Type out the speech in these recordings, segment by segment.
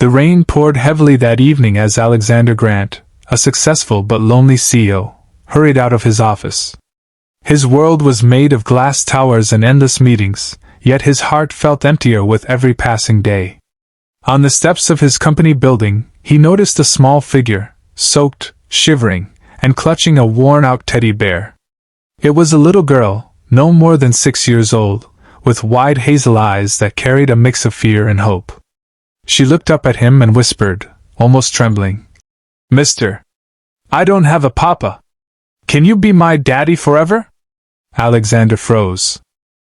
The rain poured heavily that evening as Alexander Grant, a successful but lonely CEO, hurried out of his office. His world was made of glass towers and endless meetings, yet his heart felt emptier with every passing day. On the steps of his company building, he noticed a small figure, soaked, shivering, and clutching a worn-out teddy bear. It was a little girl, no more than 6 years old, with wide hazel eyes that carried a mix of fear and hope. She looked up at him and whispered, almost trembling, "Mister, I don't have a papa. Can you be my daddy forever?" Alexander froze.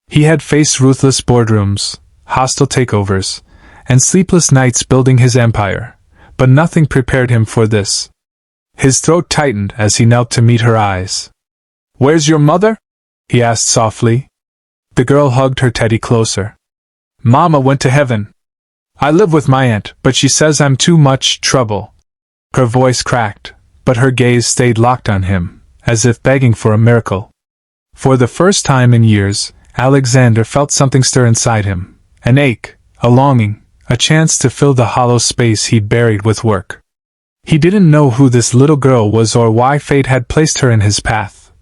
He had faced ruthless boardrooms, hostile takeovers, and sleepless nights building his empire, but nothing prepared him for this. His throat tightened as he knelt to meet her eyes. "Where's your mother?" he asked softly. The girl hugged her teddy closer. "Mama went to heaven. I live with my aunt, but she says I'm too much trouble." Her voice cracked, but her gaze stayed locked on him, as if begging for a miracle. For the first time in years, Alexander felt something stir inside him, an ache, a longing, a chance to fill the hollow space he'd buried with work. He didn't know who this little girl was or why fate had placed her in his path,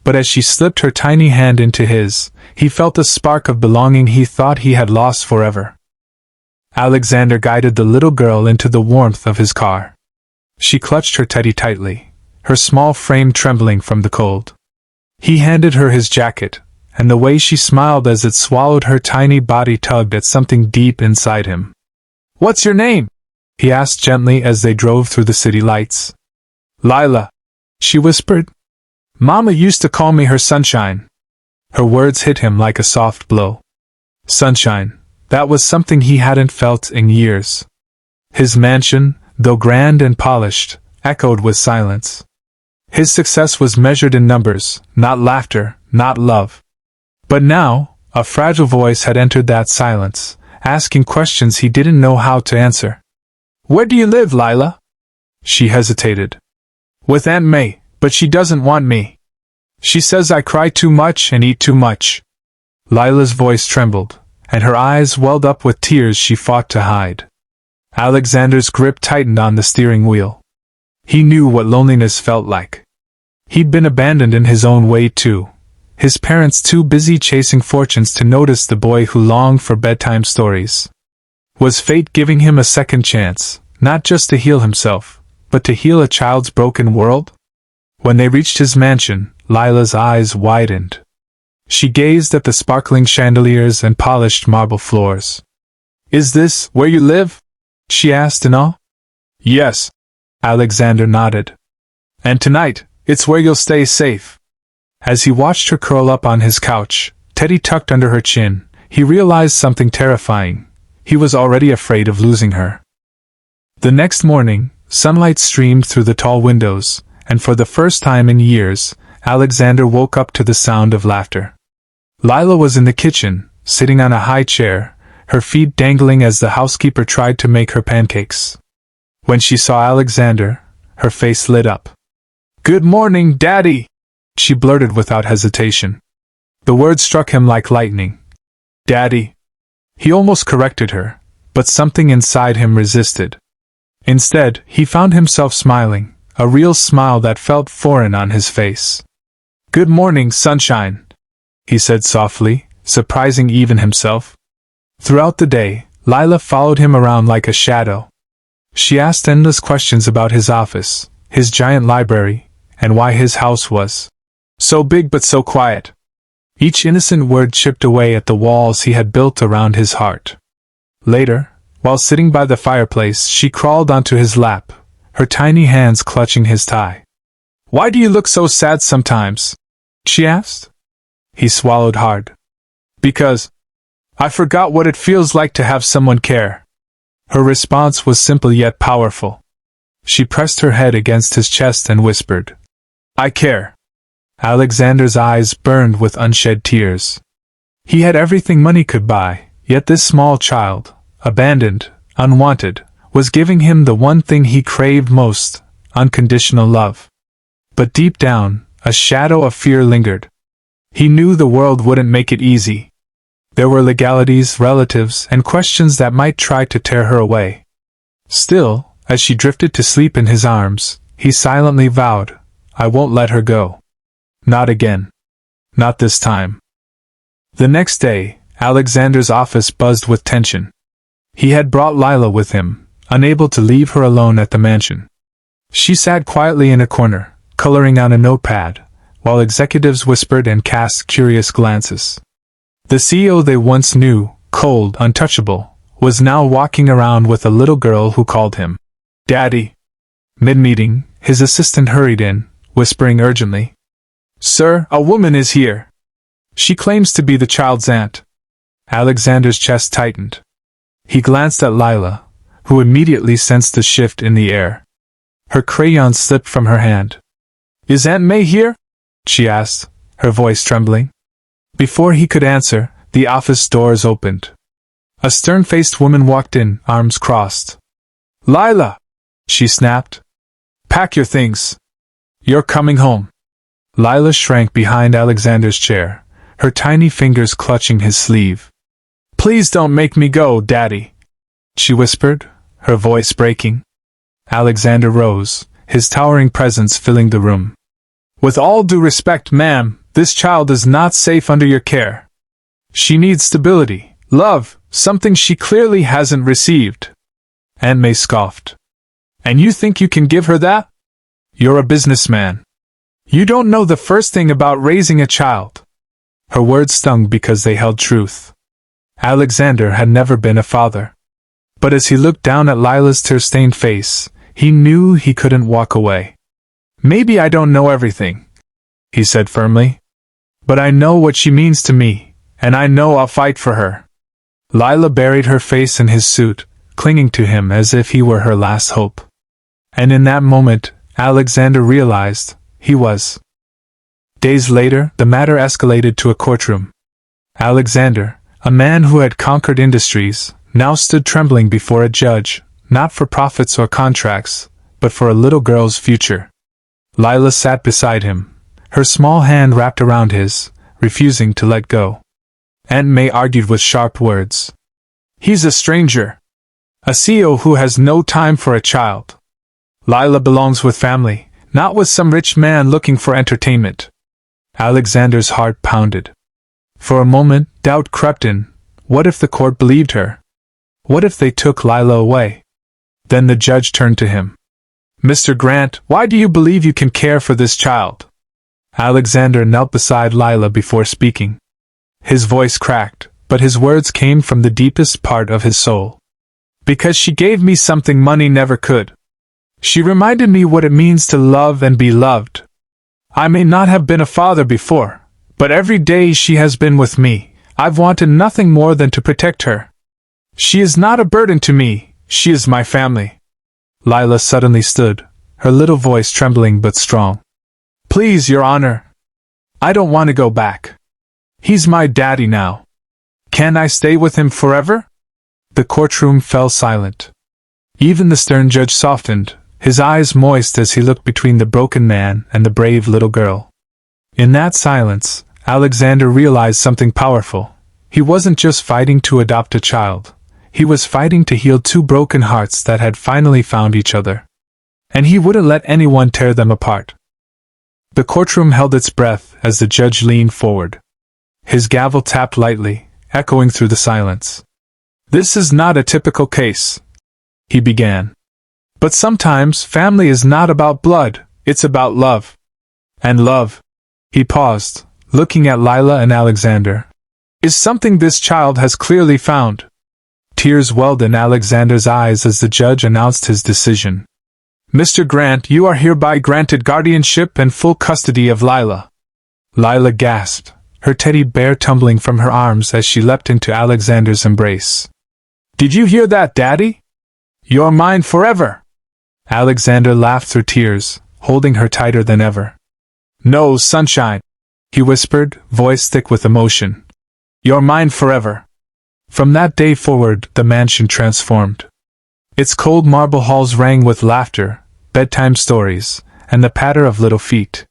but as she slipped her tiny hand into his, he felt a spark of belonging he thought he had lost forever. Alexander guided the little girl into the warmth of his car. She clutched her teddy tightly, her small frame trembling from the cold. He handed her his jacket, and the way she smiled as it swallowed her tiny body tugged at something deep inside him. "What's your name?" he asked gently as they drove through the city lights. "Lila," she whispered. "Mama used to call me her sunshine." Her words hit him like a soft blow. Sunshine, that was something he hadn't felt in years. His mansion, though grand and polished, echoed with silence. His success was measured in numbers, not laughter, not love. But now, a fragile voice had entered that silence, asking questions he didn't know how to answer. "Where do you live, Lila?" She hesitated. "With Aunt May, but she doesn't want me. She says I cry too much and eat too much." Lila's voice trembled, and her eyes welled up with tears she fought to hide. Alexander's grip tightened on the steering wheel. He knew what loneliness felt like. He'd been abandoned in his own way too, his parents too busy chasing fortunes to notice the boy who longed for bedtime stories. Was fate giving him a second chance, not just to heal himself, but to heal a child's broken world? When they reached his mansion, Lila's eyes widened. She gazed at the sparkling chandeliers and polished marble floors. "Is this where you live?" she asked in awe. "Yes," Alexander nodded. "And tonight, it's where you'll stay safe." As he watched her curl up on his couch, teddy tucked under her chin, he realized something terrifying. He was already afraid of losing her. The next morning, sunlight streamed through the tall windows, and for the first time in years, Alexander woke up to the sound of laughter. Lila was in the kitchen, sitting on a high chair, her feet dangling as the housekeeper tried to make her pancakes. When she saw Alexander, her face lit up. "Good morning, Daddy," she blurted without hesitation. The word struck him like lightning. "Daddy." He almost corrected her, but something inside him resisted. Instead, he found himself smiling, a real smile that felt foreign on his face. "Good morning, sunshine," he said softly, surprising even himself. Throughout the day, Lila followed him around like a shadow. She asked endless questions about his office, his giant library, and why his house was so big but so quiet. Each innocent word chipped away at the walls he had built around his heart. Later, while sitting by the fireplace, she crawled onto his lap, her tiny hands clutching his tie. "Why do you look so sad sometimes?" she asked. He swallowed hard. "Because I forgot what it feels like to have someone care." Her response was simple yet powerful. She pressed her head against his chest and whispered, "I care." Alexander's eyes burned with unshed tears. He had everything money could buy, yet this small child, abandoned, unwanted, was giving him the one thing he craved most, unconditional love. But deep down, a shadow of fear lingered. He knew the world wouldn't make it easy. There were legalities, relatives, and questions that might try to tear her away. Still, as she drifted to sleep in his arms, he silently vowed, "I won't let her go. Not again. Not this time." The next day, Alexander's office buzzed with tension. He had brought Lila with him, unable to leave her alone at the mansion. She sat quietly in a corner, coloring on a notepad, while executives whispered and cast curious glances. The CEO they once knew, cold, untouchable, was now walking around with a little girl who called him Daddy. Mid-meeting, his assistant hurried in, whispering urgently, "Sir, a woman is here. She claims to be the child's aunt." Alexander's chest tightened. He glanced at Lila, who immediately sensed a shift in the air. Her crayon slipped from her hand. "Is Aunt May here?" she asked, her voice trembling. Before he could answer, the office doors opened. A stern-faced woman walked in, arms crossed. "Lila!" she snapped. "Pack your things. You're coming home." Lila shrank behind Alexander's chair, her tiny fingers clutching his sleeve. "Please don't make me go, Daddy," she whispered, her voice breaking. Alexander rose, his towering presence filling the room. "With all due respect, ma'am, this child is not safe under your care. She needs stability, love, something she clearly hasn't received." Aunt May scoffed. "And you think you can give her that? You're a businessman. You don't know the first thing about raising a child." Her words stung because they held truth. Alexander had never been a father. But as he looked down at Lila's tear-stained face, he knew he couldn't walk away. "Maybe I don't know everything," he said firmly. "But I know what she means to me, and I know I'll fight for her." Lila buried her face in his suit, clinging to him as if he were her last hope. And in that moment, Alexander realized he was. Days later, the matter escalated to a courtroom. Alexander, a man who had conquered industries, now stood trembling before a judge, not for profits or contracts, but for a little girl's future. Lila sat beside him, her small hand wrapped around his, refusing to let go. Aunt May argued with sharp words. "He's a stranger. A CEO who has no time for a child. Lila belongs with family, not with some rich man looking for entertainment." Alexander's heart pounded. For a moment, doubt crept in. What if the court believed her? What if they took Lila away? Then the judge turned to him. "Mr. Grant, why do you believe you can care for this child?" Alexander knelt beside Lila before speaking. His voice cracked, but his words came from the deepest part of his soul. "Because she gave me something money never could. She reminded me what it means to love and be loved. I may not have been a father before, but every day she has been with me, I've wanted nothing more than to protect her. She is not a burden to me, she is my family." Lila suddenly stood, her little voice trembling but strong. "Please, Your Honor. I don't want to go back. He's my daddy now. Can I stay with him forever?" The courtroom fell silent. Even the stern judge softened, his eyes moist as he looked between the broken man and the brave little girl. In that silence, Alexander realized something powerful. He wasn't just fighting to adopt a child. He was fighting to heal two broken hearts that had finally found each other. And he wouldn't let anyone tear them apart. The courtroom held its breath as the judge leaned forward. His gavel tapped lightly, echoing through the silence. "This is not a typical case," he began. "But sometimes family is not about blood, it's about love. And love," he paused, looking at Lila and Alexander, "is something this child has clearly found." Tears welled in Alexander's eyes as the judge announced his decision. "Mr. Grant, you are hereby granted guardianship and full custody of Lila." Lila gasped, her teddy bear tumbling from her arms as she leapt into Alexander's embrace. "Did you hear that, Daddy? You're mine forever!" Alexander laughed through tears, holding her tighter than ever. "No, sunshine," he whispered, voice thick with emotion. "You're mine forever." From that day forward, the mansion transformed. Its cold marble halls rang with laughter, bedtime stories, and the patter of little feet.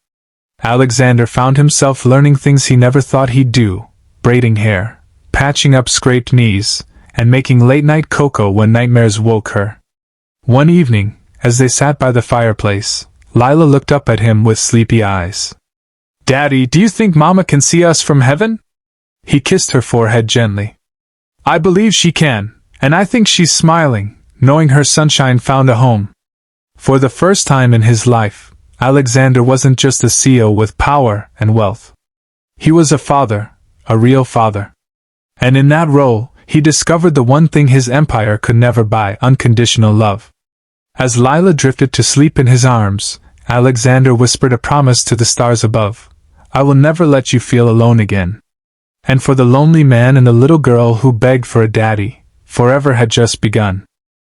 Alexander found himself learning things he never thought he'd do, braiding hair, patching up scraped knees, and making late-night cocoa when nightmares woke her. One evening, as they sat by the fireplace, Lila looked up at him with sleepy eyes. "Daddy, do you think Mama can see us from heaven?" He kissed her forehead gently. "I believe she can, and I think she's smiling, knowing her sunshine found a home." For the first time in his life, Alexander wasn't just a CEO with power and wealth. He was a father, a real father. And in that role, he discovered the one thing his empire could never buy: unconditional love. As Lila drifted to sleep in his arms, Alexander whispered a promise to the stars above: "I will never let you feel alone again." And for the lonely man and the little girl who begged for a daddy, forever had just begun.